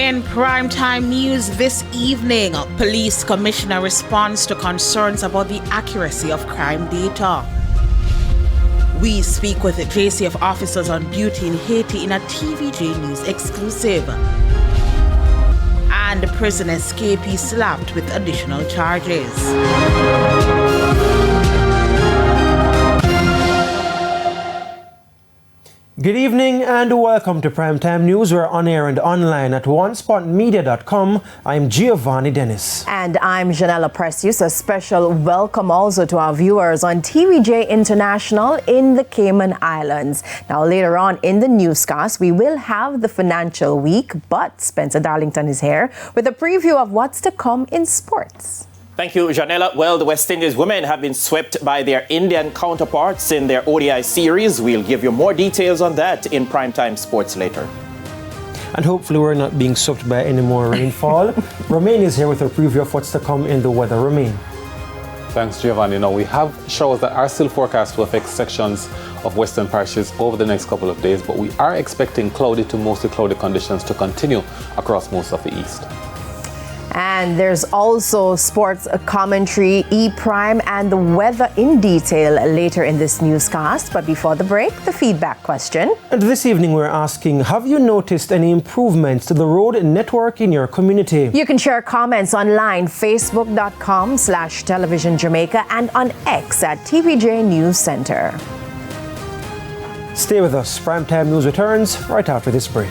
In primetime news this evening, police commissioner responds to concerns about the accuracy of crime data. We speak with the JCF officers on duty in Haiti in a TVJ News exclusive. And the prison escapee slapped with additional charges. Good evening and welcome to Primetime News. We're on air and online at onespotmedia.com. I'm Giovanni Dennis. And I'm Janella Precious. A special welcome also to our viewers on TVJ International in the Cayman Islands. Now, later on in the newscast, we will have the financial week, but Spencer Darlington is here with a preview of what's to come in sports. Thank you, Janella. Well, the West Indies women have been swept by their Indian counterparts in their ODI series. We'll give you more details on that in Primetime Sports later. And hopefully we're not being swept by any more rainfall. Romain is here with a preview of what's to come in the weather. Romain. Thanks, Giovanni. Now, we have showers that are still forecast to affect sections of western parishes over the next couple of days, but we are expecting cloudy to mostly cloudy conditions to continue across most of the east. And there's also sports commentary, E-Prime, and the weather in detail later in this newscast. But before the break, the feedback question. And this evening we're asking, have you noticed any improvements to the road network in your community? You can share comments online, facebook.com/Television Jamaica, and on X at TVJ News Center. Stay with us. Primetime News returns right after this break.